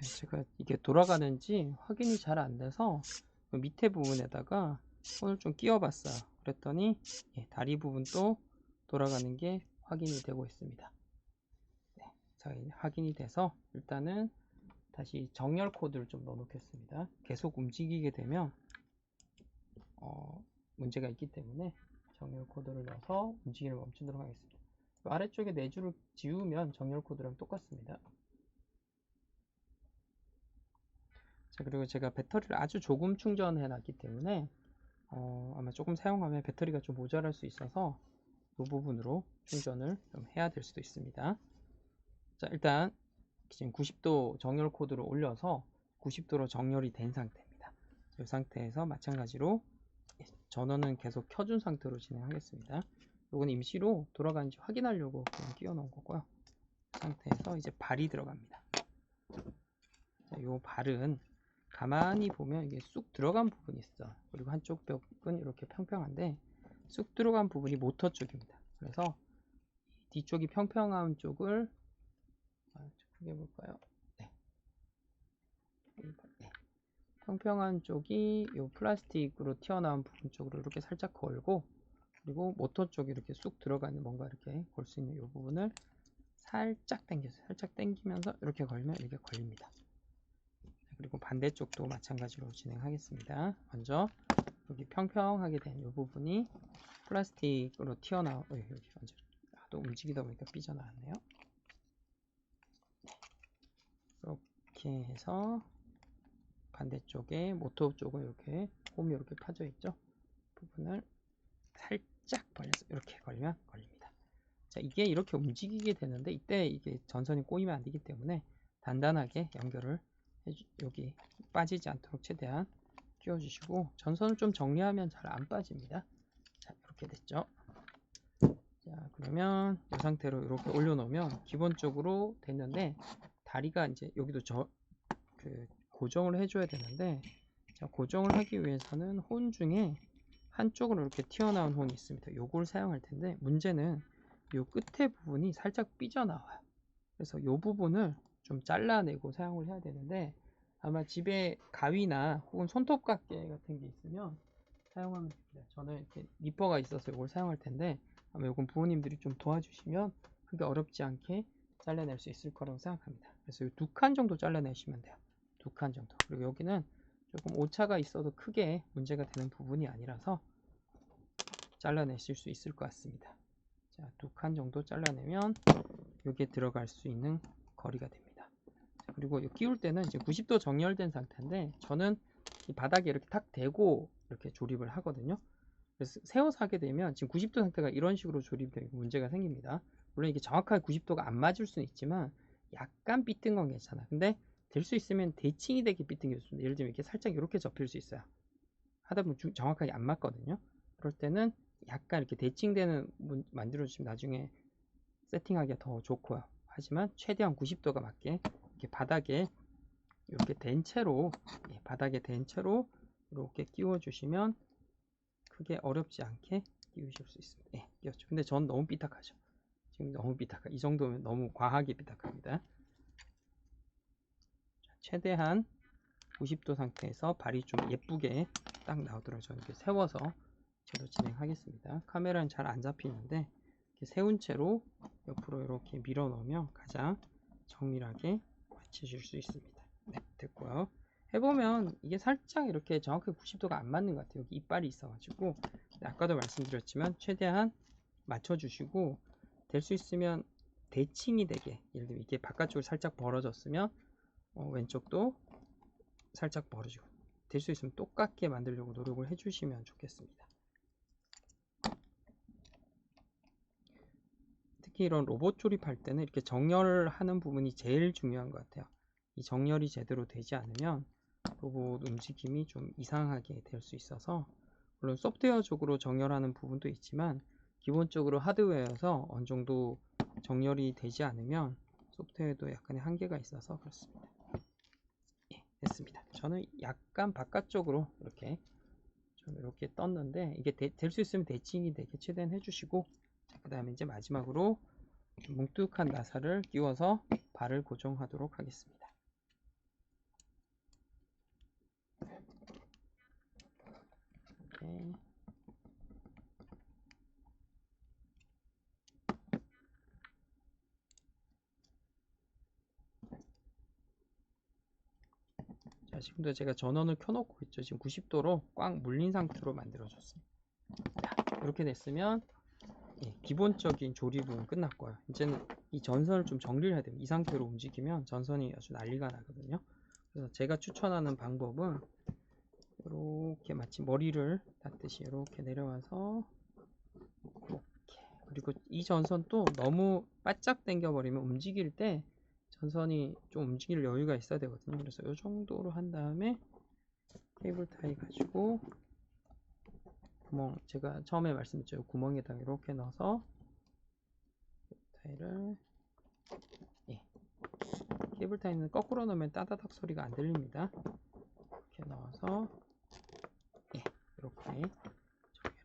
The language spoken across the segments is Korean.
제가 이게 돌아가는지 확인이 잘 안 돼서 밑에 부분에다가 손을 좀 끼워 봤어요. 그랬더니 다리 부분도 돌아가는 게 확인이 되고 있습니다. 네, 자, 확인이 돼서 일단은 다시 정렬 코드를 좀 넣어 놓겠습니다. 계속 움직이게 되면 문제가 있기 때문에 정렬 코드를 넣어서 움직임을 멈추도록 하겠습니다. 아래쪽에 4줄을 지우면 정렬 코드랑 똑같습니다. 자, 그리고 제가 배터리를 아주 조금 충전해 놨기 때문에 아마 조금 사용하면 배터리가 좀 모자랄 수 있어서 이 부분으로 충전을 좀 해야 될 수도 있습니다. 자, 일단 지금 90도 정렬 코드를 올려서 90도로 정렬이 된 상태입니다. 이 상태에서 마찬가지로 전원은 계속 켜준 상태로 진행하겠습니다. 이건 임시로 돌아가는지 확인하려고 그냥 끼워 놓은 거고요. 이 상태에서 이제 발이 들어갑니다. 자, 이 발은 가만히 보면 이게 쑥 들어간 부분이 있어. 그리고 한쪽 벽은 이렇게 평평한데 쑥 들어간 부분이 모터 쪽입니다. 그래서 뒤쪽이 평평한 쪽을 크게 볼까요? 네. 네. 평평한 쪽이 이 플라스틱으로 튀어나온 부분 쪽으로 이렇게 살짝 걸고, 그리고 모터 쪽이 이렇게 쑥 들어가는 뭔가 이렇게 걸 수 있는 이 부분을 살짝 당겨서 살짝 당기면서 이렇게 걸면 이렇게 걸립니다. 그리고 반대쪽도 마찬가지로 진행하겠습니다. 먼저 여기 평평하게 된 이 부분이 플라스틱으로 튀어나온 여기 완전 또 움직이다 보니까 삐져나왔네요. 이렇게 해서 반대쪽에 모터 쪽은 이렇게 홈이 이렇게 파져 있죠. 부분을 살짝 벌려서 이렇게 걸면 걸립니다. 자, 이게 이렇게 움직이게 되는데 이때 이게 전선이 꼬이면 안 되기 때문에 단단하게 연결을 여기 빠지지 않도록 최대한 끼워주시고, 전선을 좀 정리하면 잘 안 빠집니다. 자, 이렇게 됐죠. 자, 그러면 이 상태로 이렇게 올려놓으면 기본적으로 됐는데, 다리가 이제 여기도 고정을 해줘야 되는데, 자, 고정을 하기 위해서는 혼 중에 한쪽으로 이렇게 튀어나온 혼이 있습니다. 요걸 사용할 텐데 문제는 요 끝에 부분이 살짝 삐져나와요. 그래서 이 부분을 좀 잘라내고 사용을 해야 되는데, 아마 집에 가위나 혹은 손톱깎이 같은 게 있으면 사용하면 됩니다. 저는 이렇게 니퍼가 있어서 이걸 사용할 텐데, 아마 이건 부모님들이 좀 도와주시면 그게 어렵지 않게 잘라낼 수 있을 거라고 생각합니다. 그래서 이 2칸 정도 잘라내시면 돼요. 2칸 정도. 그리고 여기는 조금 오차가 있어도 크게 문제가 되는 부분이 아니라서 잘라내실 수 있을 것 같습니다. 자, 2칸 정도 잘라내면 여기에 들어갈 수 있는 거리가 됩니다. 그리고 끼울 때는 이제 90도 정렬된 상태인데, 저는 이 바닥에 이렇게 탁 대고 이렇게 조립을 하거든요. 그래서 세워서 하게 되면 지금 90도 상태가 이런 식으로 조립되면 문제가 생깁니다. 물론 이게 정확하게 90도가 안 맞을 수는 있지만 약간 삐뜬 건 괜찮아. 근데 될 수 있으면 대칭이 되게 삐뜬 게 좋습니다. 예를 들면 이렇게 살짝 이렇게 접힐 수 있어요. 하다 보면 정확하게 안 맞거든요. 그럴 때는 약간 이렇게 대칭되는 만들어 주시면 나중에 세팅하기가 더 좋고요. 하지만 최대한 90도가 맞게 이렇게 바닥에 이렇게 된 채로 바닥에 된 채로 이렇게 끼워 주시면 크게 어렵지 않게 끼우실 수 있습니다. 예, 끼웠죠. 근데 전 너무 삐딱하죠. 지금 너무 삐딱하. 이 정도면 너무 과하게 삐딱합니다. 최대한 90도 상태에서 발이 좀 예쁘게 딱 나오도록 저는 이렇게 세워서 저도 진행하겠습니다. 카메라는 잘 안 잡히는데 이렇게 세운 채로 옆으로 이렇게 밀어 넣으면 가장 정밀하게 맞추실 수 있습니다. 네, 됐고요. 해보면 이게 살짝 이렇게 정확하게 90도가 안 맞는 것 같아요. 여기 이빨이 있어가지고. 아까도 말씀드렸지만 최대한 맞춰주시고, 될 수 있으면 대칭이 되게, 예를 들면 이게 바깥쪽으로 살짝 벌어졌으면 왼쪽도 살짝 벌어지고, 될 수 있으면 똑같게 만들려고 노력을 해주시면 좋겠습니다. 특히 이런 로봇 조립할 때는 이렇게 정렬하는 부분이 제일 중요한 것 같아요. 이 정렬이 제대로 되지 않으면 로봇 움직임이 좀 이상하게 될 수 있어서, 물론 소프트웨어적으로 정렬하는 부분도 있지만 기본적으로 하드웨어에서 어느 정도 정렬이 되지 않으면 소프트웨어도 약간의 한계가 있어서 그렇습니다. 예, 됐습니다. 저는 약간 바깥쪽으로 이렇게 좀 이렇게 떴는데, 이게 될 수 있으면 대칭이 되게 최대한 해주시고, 그 다음에 이제 마지막으로 뭉툭한 나사를 끼워서 발을 고정하도록 하겠습니다. 이렇게 자, 지금도 제가 전원을 켜놓고 있죠. 지금 90도로 꽉 물린 상태로 만들어줬습니다. 자, 이렇게 됐으면 기본적인 조립은 끝났고요. 이제는 이 전선을 좀 정리를 해야 됩니다. 이 상태로 움직이면 전선이 아주 난리가 나거든요. 그래서 제가 추천하는 방법은 이렇게 마치 머리를 닿듯이 이렇게 내려와서 이렇게, 그리고 이 전선도 너무 바짝 당겨버리면 움직일 때 전선이 좀 움직일 여유가 있어야 되거든요. 그래서 이 정도로 한 다음에 케이블 타이 가지고 구멍, 제가 처음에 말씀드렸죠. 구멍에다 이렇게 넣어서 타이를 케이블 타이는 거꾸로 넣으면 따다닥 소리가 안 들립니다. 이렇게 넣어서 이렇게 정리를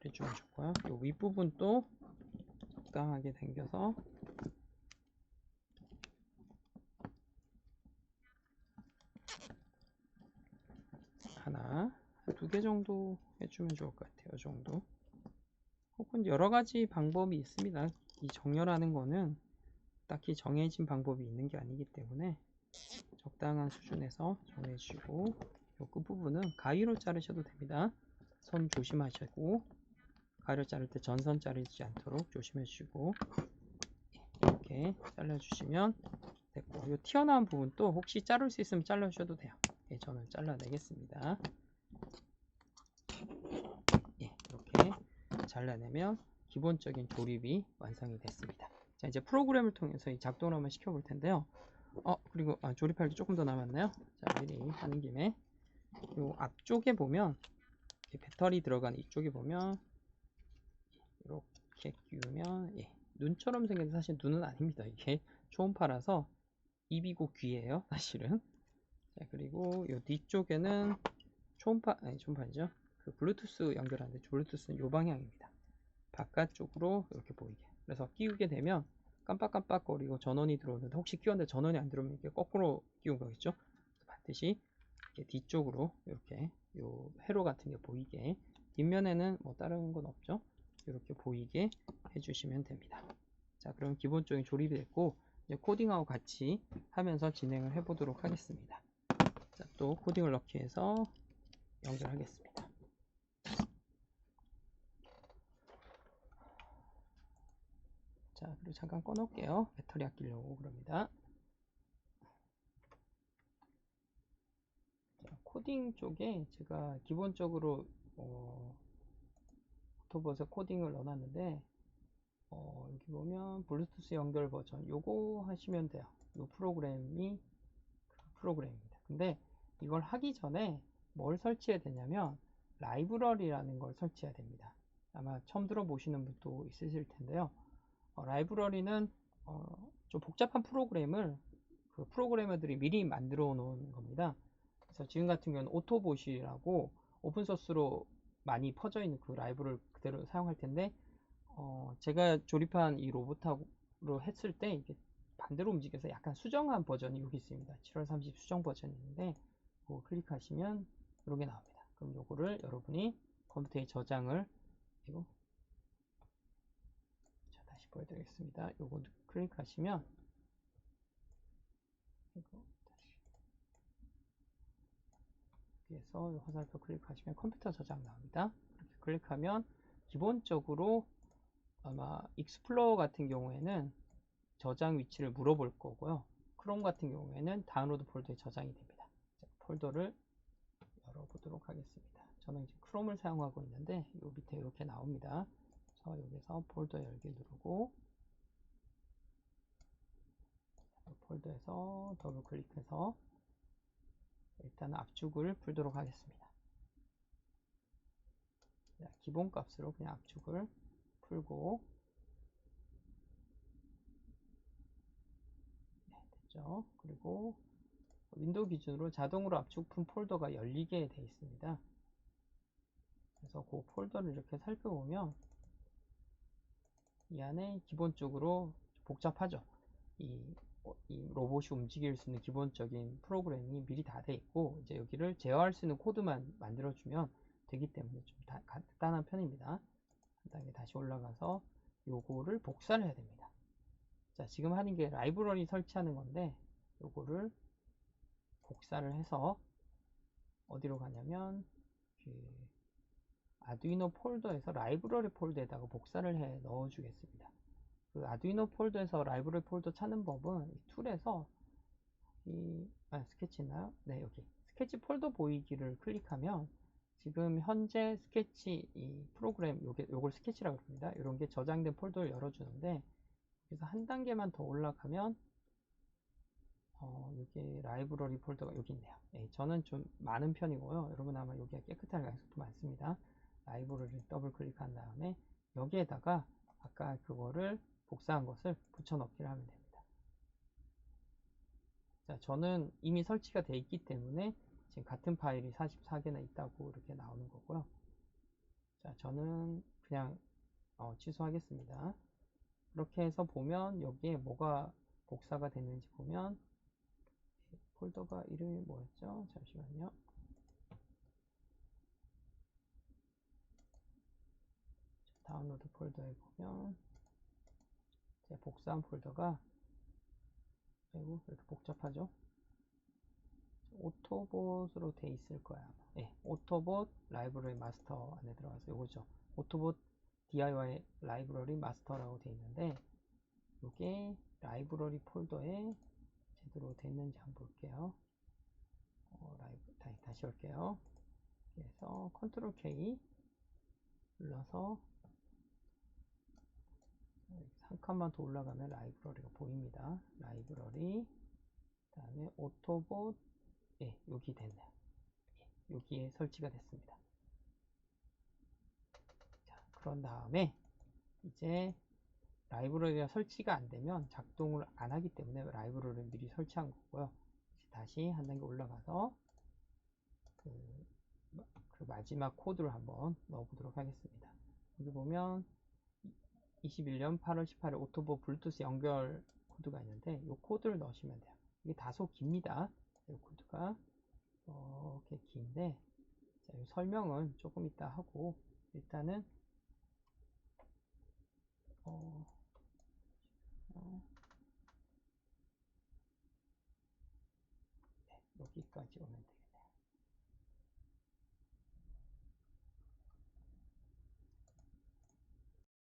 해주면 좋고요. 이 윗부분도 적당하게 당겨서 하나, 두 개 정도 해주면 좋을 것 같아요. 이 정도. 혹은 여러 가지 방법이 있습니다. 이 정렬하는 거는 딱히 정해진 방법이 있는 게 아니기 때문에 적당한 수준에서 정해주시고, 이 끝부분은 가위로 자르셔도 됩니다. 손 조심하시고, 가위로 자를 때 전선 자르지 않도록 조심해 주시고, 이렇게 잘라주시면 됐고, 이 튀어나온 부분도 혹시 자를 수 있으면 잘라주셔도 돼요. 저는 잘라내겠습니다. 이렇게 잘라내면 기본적인 조립이 완성이 됐습니다. 자, 이제 프로그램을 통해서 이 작동을 한번 시켜볼 텐데요. 그리고 조립할 게 조금 더 남았나요? 자, 미리 하는 김에 이 앞쪽에 보면 배터리 들어간 이쪽에 보면 이렇게 끼우면 눈처럼 생겨서 사실 눈은 아닙니다. 이게 초음파라서 입이고 귀예요, 사실은. 자, 그리고 이 뒤쪽에는 초음파죠. 그 블루투스 연결하는데 블루투스는 이 방향입니다. 바깥쪽으로 이렇게 보이게. 그래서 끼우게 되면 깜빡깜빡거리고 전원이 들어오는데 혹시 끼웠는데 전원이 안 들어오면 이게 거꾸로 끼운 거겠죠. 반드시 이렇게 뒤쪽으로 이렇게 요 회로 같은 게 보이게, 뒷면에는 뭐 다른 건 없죠. 이렇게 보이게 해주시면 됩니다. 자, 그럼 기본적인 조립이 됐고, 이제 코딩하고 같이 하면서 진행을 해보도록 하겠습니다. 자, 또 코딩을 넣기 위해서 연결하겠습니다. 자, 그리고 잠깐 꺼놓을게요. 배터리 아끼려고 그럽니다. 자, 코딩 쪽에 제가 기본적으로 오토봇에 코딩을 넣어놨는데, 여기 보면 블루투스 연결 버전 요거 하시면 돼요. 이 프로그램이 그 프로그램입니다. 근데 이걸 하기 전에 뭘 설치해야 되냐면 라이브러리라는 걸 설치해야 됩니다. 아마 처음 들어보시는 분도 있으실 텐데요. 라이브러리는 좀 복잡한 프로그램을 그 프로그래머들이 미리 만들어 놓은 겁니다. 그래서 지금 같은 경우는 오토봇이라고 오픈소스로 많이 퍼져 있는 그 라이브를 그대로 사용할 텐데, 제가 조립한 이 로봇하고 했을 때 이게 반대로 움직여서 약간 수정한 버전이 여기 있습니다. 7월 30 수정 버전이 있는데, 그거 클릭하시면 이렇게 나옵니다. 그럼 요거를 여러분이 컴퓨터에 저장을, 그리고 자, 다시 보여드리겠습니다. 요거 클릭하시면, 여기에서 화살표 클릭하시면 컴퓨터 저장 나옵니다. 이렇게 클릭하면 기본적으로 아마 익스플로러 같은 경우에는 저장 위치를 물어볼 거고요. 크롬 같은 경우에는 다운로드 폴더에 저장이 됩니다. 자, 폴더를 열어보도록 하겠습니다. 저는 이제 크롬을 사용하고 있는데 요 밑에 이렇게 나옵니다. 그래서 여기서 폴더 열기 누르고 폴더에서 더블 클릭해서 일단 압축을 풀도록 하겠습니다. 자, 기본 값으로 그냥 압축을 풀고, 됐죠. 그리고 윈도우 기준으로 자동으로 압축 푼 폴더가 열리게 되어 있습니다. 그래서 그 폴더를 이렇게 살펴보면 이 안에 기본적으로 복잡하죠. 이 로봇이 움직일 수 있는 기본적인 프로그램이 미리 다 돼 있고, 이제 여기를 제어할 수 있는 코드만 만들어주면 되기 때문에 좀 간단한 편입니다. 한 단계 다시 올라가서 요거를 복사를 해야 됩니다. 자, 지금 하는 게 라이브러리 설치하는 건데 요거를 복사를 해서 어디로 가냐면 그 아두이노 폴더에서 라이브러리 폴더에다가 복사를 해 넣어 주겠습니다. 그 아두이노 폴더에서 라이브러리 폴더 찾는 법은 이 툴에서 스케치 있나요? 네, 여기 스케치 폴더 보이기를 클릭하면 지금 현재 스케치 이 프로그램 요걸 스케치라고 합니다. 이런 게 저장된 폴더를 열어주는데 그래서 한 단계만 더 올라가면 여기 라이브러리 폴더가 여기 있네요. 네, 저는 좀 많은 편이고요. 여러분 아마 여기가 깨끗할 가능성도 많습니다. 라이브러리를 더블 클릭한 다음에 여기에다가 아까 그거를 복사한 것을 붙여넣기를 하면 됩니다. 자, 저는 이미 설치가 되어 있기 때문에 지금 같은 파일이 44개나 있다고 이렇게 나오는 거고요. 자, 저는 그냥 취소하겠습니다. 그렇게 해서 보면 여기에 뭐가 복사가 됐는지 보면 폴더가 이름이 뭐였죠? 잠시만요. 다운로드 폴더에 보면 제 복사한 폴더가 아이고 이렇게 복잡하죠? 오토봇으로 돼 있을 거야. 네, 오토봇 라이브러리 마스터 안에 들어가서 요거죠. 오토봇 DIY 라이브러리 마스터라고 돼 있는데 이게 라이브러리 폴더에 제대로 됐는지 한번 볼게요. 다시 올게요. 그래서 컨트롤 K 눌러서 한 칸만 더 올라가면 라이브러리가 보입니다. 라이브러리 그 다음에 오토봇 여기 됐네요. 여기에 설치가 됐습니다. 자, 그런 다음에 이제 라이브러리가 설치가 안 되면 작동을 안 하기 때문에 라이브러리를 미리 설치한 거고요. 다시 한 단계 올라가서 그 마지막 코드를 한번 넣어보도록 하겠습니다. 여기 보면 21년 8월 18일 오토보 블루투스 연결 코드가 있는데 이 코드를 넣으시면 돼요. 이게 다소 깁니다. 이 코드가 이렇게 긴데 자, 이 설명은 조금 이따 하고 일단은 네, 여기까지 오면 되겠습니다.